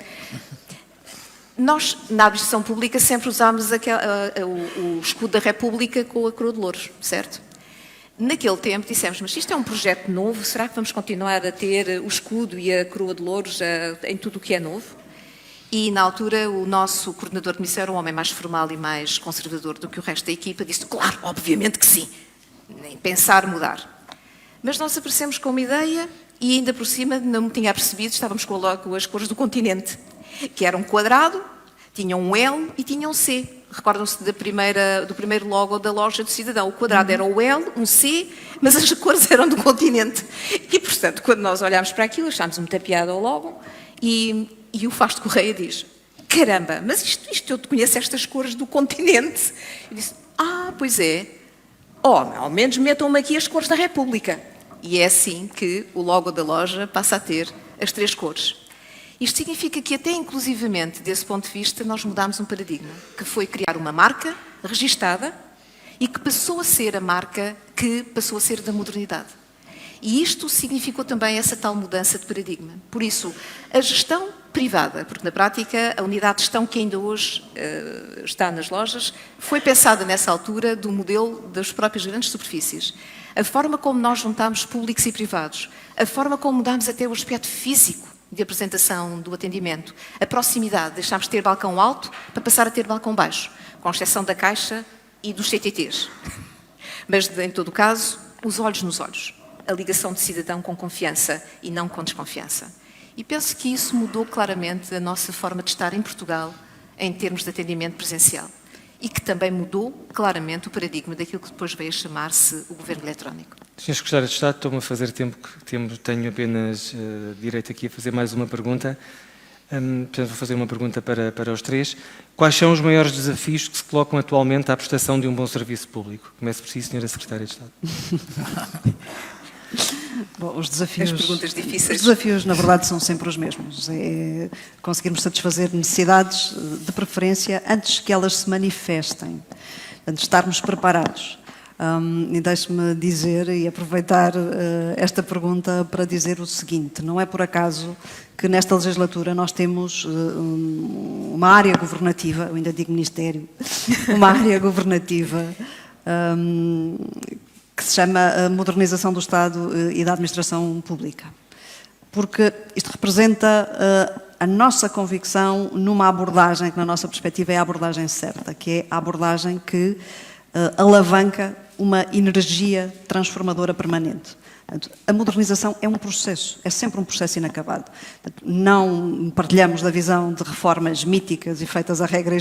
nós na administração pública sempre usámos o escudo da República com a coroa de louros, certo? Naquele tempo dissemos, mas isto é um projeto novo, será que vamos continuar a ter o escudo e a coroa de louros em tudo o que é novo? E, na altura, o nosso coordenador de missão era um homem mais formal e mais conservador do que o resto da equipa. Disse, claro, obviamente que sim. Nem pensar mudar. Mas nós aparecemos com uma ideia e, ainda por cima, não me tinha percebido, estávamos com as cores do continente, que era um quadrado, tinha um L e tinha um C. Recordam-se do primeiro logo da loja do cidadão. O quadrado era o L, um C, mas as cores eram do continente. E, portanto, quando nós olhámos para aquilo, achámos muita piada ao logo e o Fausto Correia diz, caramba, mas isto eu te conheço estas cores do continente. Eu disse, pois é. Ao menos metam-me aqui as cores da República. E é assim que o logo da loja passa a ter as 3 cores. Isto significa que até inclusivamente, desse ponto de vista, nós mudámos um paradigma, que foi criar uma marca registada e que passou a ser a marca que passou a ser da modernidade. E isto significou também essa tal mudança de paradigma. Por isso, a gestão privada, porque na prática a unidade de gestão que ainda hoje está nas lojas, foi pensada nessa altura do modelo das próprias grandes superfícies. A forma como nós juntámos públicos e privados, a forma como mudámos até o aspecto físico de apresentação do atendimento, a proximidade, deixámos de ter balcão alto para passar a ter balcão baixo, com exceção da Caixa e dos CTTs. Mas, em todo o caso, os olhos nos olhos. A ligação de cidadão com confiança e não com desconfiança. E penso que isso mudou claramente a nossa forma de estar em Portugal em termos de atendimento presencial. E que também mudou claramente o paradigma daquilo que depois veio a chamar-se o governo eletrónico.
Senhores Secretários de Estado, estou-me a fazer tempo que tenho apenas direito aqui a fazer mais uma pergunta. Portanto, vou fazer uma pergunta para os 3. Quais são os maiores desafios que se colocam atualmente à prestação de um bom serviço público? Começo por si, Senhora Secretária de Estado.
Bom, os desafios,
as perguntas difíceis.
Os desafios, na verdade, são sempre os mesmos. É conseguirmos satisfazer necessidades, de preferência, antes que elas se manifestem. Portanto, estarmos preparados. E deixe-me dizer e aproveitar esta pergunta para dizer o seguinte. Não é por acaso que nesta legislatura nós temos uma área governativa, eu ainda digo Ministério, uma área governativa que se chama a Modernização do Estado e da Administração Pública. Porque isto representa a nossa convicção numa abordagem que, na nossa perspectiva, é a abordagem certa, que é a abordagem que alavanca uma energia transformadora permanente. A modernização é um processo, é sempre um processo inacabado. Não partilhamos da visão de reformas míticas e feitas a régua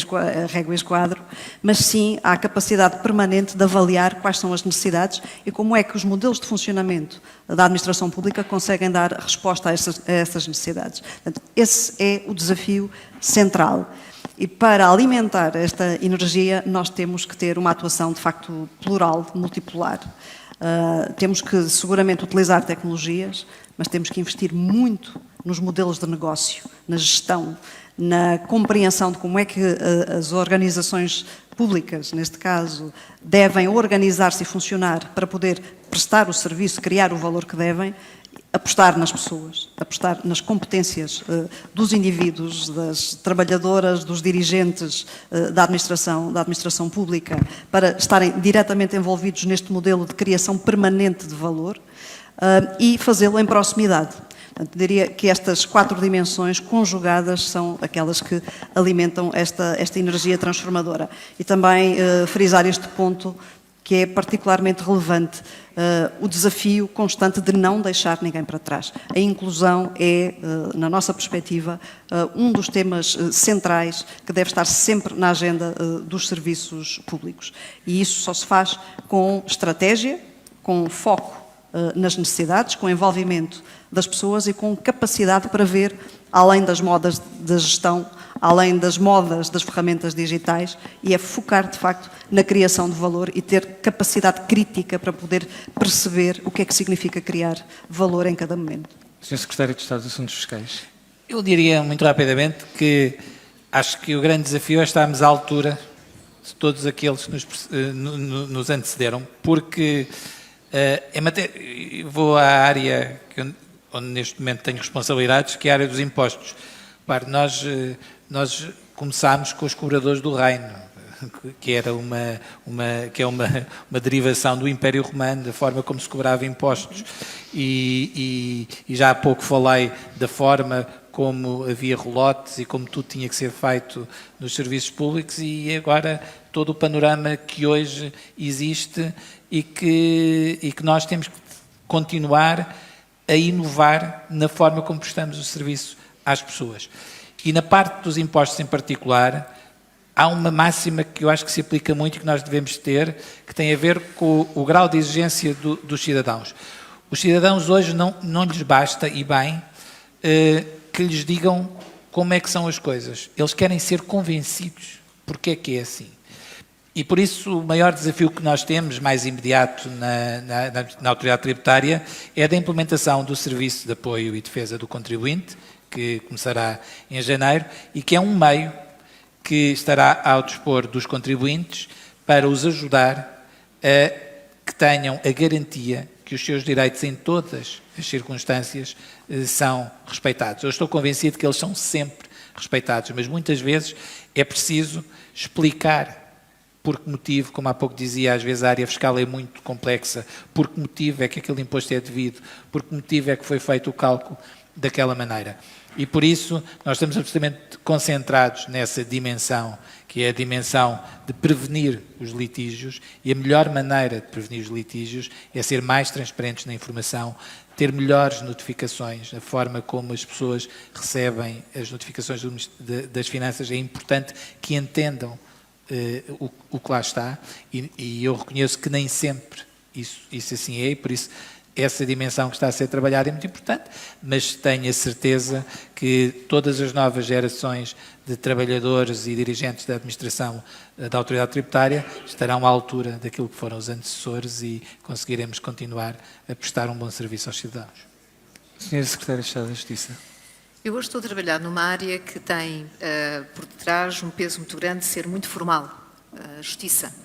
e esquadro, mas sim há a capacidade permanente de avaliar quais são as necessidades e como é que os modelos de funcionamento da administração pública conseguem dar resposta a essas necessidades. Portanto, esse é o desafio central. E para alimentar esta energia, nós temos que ter uma atuação, de facto, plural, multipolar. Temos que, seguramente, utilizar tecnologias, mas temos que investir muito nos modelos de negócio, na gestão, na compreensão de como é que as organizações públicas, neste caso, devem organizar-se e funcionar para poder prestar o serviço, criar o valor que devem, apostar nas pessoas, apostar nas competências dos indivíduos, das trabalhadoras, dos dirigentes da administração pública, para estarem diretamente envolvidos neste modelo de criação permanente de valor e fazê-lo em proximidade. Portanto, diria que estas 4 dimensões conjugadas são aquelas que alimentam esta energia transformadora. E também frisar este ponto que é particularmente relevante, o desafio constante de não deixar ninguém para trás. A inclusão é, na nossa perspectiva, um dos temas centrais que deve estar sempre na agenda dos serviços públicos. E isso só se faz com estratégia, com foco nas necessidades, com envolvimento das pessoas e com capacidade para ver, além das modas da gestão, além das modas das ferramentas digitais, e é focar, de facto, na criação de valor e ter capacidade crítica para poder perceber o que é que significa criar valor em cada momento.
Sr. Secretário de Estado dos Assuntos Fiscais.
Eu diria muito rapidamente que acho que o grande desafio é estarmos à altura de todos aqueles que nos antecederam, porque vou à área onde neste momento tenho responsabilidades, que é a área dos impostos. Nós começámos com os cobradores do reino, que era uma derivação do Império Romano, da forma como se cobrava impostos. E já há pouco falei da forma como havia relotes e como tudo tinha que ser feito nos serviços públicos, e agora todo o panorama que hoje existe e que nós temos que continuar a inovar na forma como prestamos o serviço às pessoas. E na parte dos impostos em particular, há uma máxima que eu acho que se aplica muito e que nós devemos ter, que tem a ver com o grau de exigência dos cidadãos. Os cidadãos hoje não lhes basta, e bem, que lhes digam como é que são as coisas. Eles querem ser convencidos porque é que é assim. E por isso o maior desafio que nós temos, mais imediato na autoridade tributária, é a da implementação do Serviço de Apoio e Defesa do Contribuinte, que começará em janeiro, e que é um meio que estará ao dispor dos contribuintes para os ajudar a que tenham a garantia que os seus direitos em todas as circunstâncias são respeitados. Eu estou convencido que eles são sempre respeitados, mas muitas vezes é preciso explicar por que motivo, como há pouco dizia, às vezes a área fiscal é muito complexa, por que motivo é que aquele imposto é devido, por que motivo é que foi feito o cálculo daquela maneira. E por isso nós estamos absolutamente concentrados nessa dimensão, que é a dimensão de prevenir os litígios, e a melhor maneira de prevenir os litígios é ser mais transparentes na informação, ter melhores notificações, a forma como as pessoas recebem as notificações das finanças. É importante que entendam o que lá está, e eu reconheço que nem sempre isso assim é, e por isso essa dimensão que está a ser trabalhada é muito importante, mas tenho a certeza que todas as novas gerações de trabalhadores e dirigentes da administração da autoridade tributária estarão à altura daquilo que foram os antecessores, e conseguiremos continuar a prestar um bom serviço aos cidadãos.
Sra. Secretária de Estado da Justiça.
Eu hoje estou a trabalhar numa área que tem por detrás um peso muito grande de ser muito formal, a Justiça.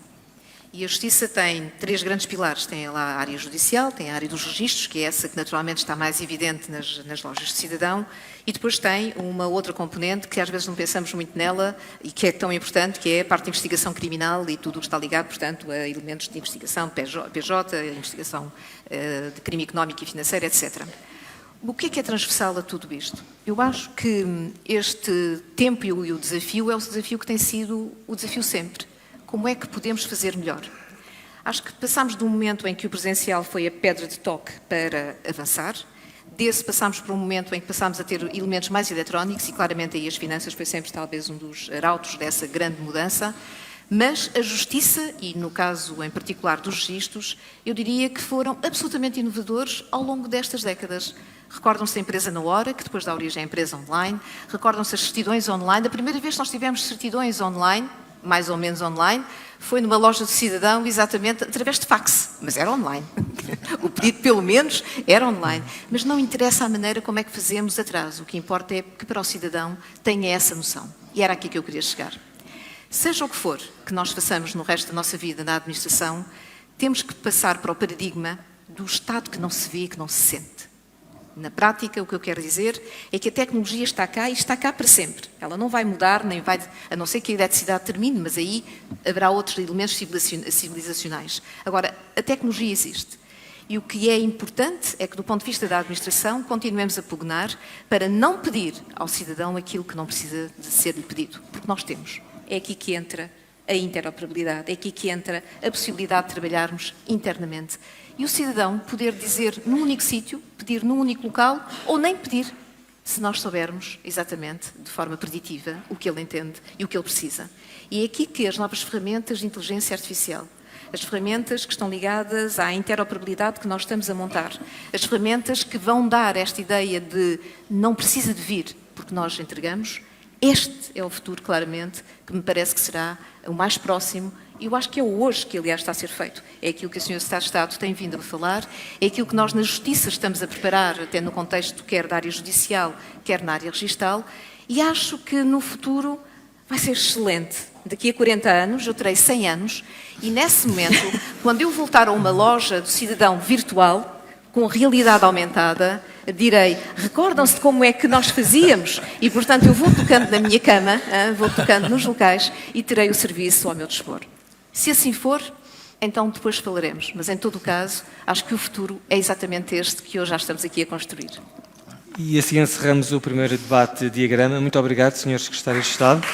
E a Justiça tem 3 grandes pilares. Tem lá a área judicial, tem a área dos registros, que é essa que naturalmente está mais evidente nas lojas de cidadão, e depois tem uma outra componente que às vezes não pensamos muito nela e que é tão importante, que é a parte de investigação criminal e tudo o que está ligado, portanto, a elementos de investigação, PJ, investigação de crime económico e financeiro, etc. O que é transversal a tudo isto? Eu acho que este tempo e o desafio é o desafio que tem sido o desafio sempre. Como é que podemos fazer melhor? Acho que passámos de um momento em que o presencial foi a pedra de toque para avançar. Desse passámos para um momento em que passámos a ter elementos mais eletrónicos, e claramente aí as finanças foi sempre talvez um dos arautos dessa grande mudança. Mas a Justiça, e no caso em particular dos registros, eu diria que foram absolutamente inovadores ao longo destas décadas. Recordam-se da empresa na hora, que depois dá origem à empresa online. Recordam-se as certidões online. A primeira vez que nós tivemos certidões online, mais ou menos online, foi numa loja de cidadão, exatamente através de fax, mas era online. O pedido, pelo menos, era online. Mas não interessa a maneira como é que fazemos atrás. O que importa é que para o cidadão tenha essa noção. E era aqui que eu queria chegar. Seja o que for que nós façamos no resto da nossa vida na administração, temos que passar para o paradigma do Estado que não se vê e que não se sente. Na prática, o que eu quero dizer é que a tecnologia está cá e está cá para sempre. Ela não vai mudar, nem vai, a não ser que a eletricidade termine, mas aí haverá outros elementos civilizacionais. Agora, a tecnologia existe. E o que é importante é que, do ponto de vista da administração, continuemos a pugnar para não pedir ao cidadão aquilo que não precisa de ser-lhe pedido, porque nós temos. É aqui que entra a interoperabilidade, é aqui que entra a possibilidade de trabalharmos internamente. E o cidadão poder dizer num único sítio, pedir num único local, ou nem pedir, se nós soubermos exatamente, de forma preditiva, o que ele entende e o que ele precisa. E é aqui que as novas ferramentas de inteligência artificial, As ferramentas que estão ligadas à interoperabilidade que nós estamos a montar. As ferramentas que vão dar esta ideia de não precisa de vir, porque nós entregamos. Este é o futuro, claramente, que me parece que será o mais próximo. E eu acho que é hoje que, aliás, está a ser feito. É aquilo que a Sra. Secretária de Estado tem vindo a falar, é aquilo que nós na Justiça estamos a preparar, até no contexto quer da área judicial, quer na área registal, e acho que no futuro vai ser excelente. Daqui a 40 anos, eu terei 100 anos, e nesse momento, quando eu voltar a uma loja do cidadão virtual, com realidade aumentada, direi, recordam-se de como é que nós fazíamos? E, portanto, eu vou tocando na minha cama, vou tocando nos locais e terei o serviço ao meu dispor. Se assim for, então depois falaremos. Mas, em todo o caso, acho que o futuro é exatamente este que hoje já estamos aqui a construir.
E assim encerramos o primeiro debate de Diagrama. Muito obrigado, Sr. Secretário de Estado.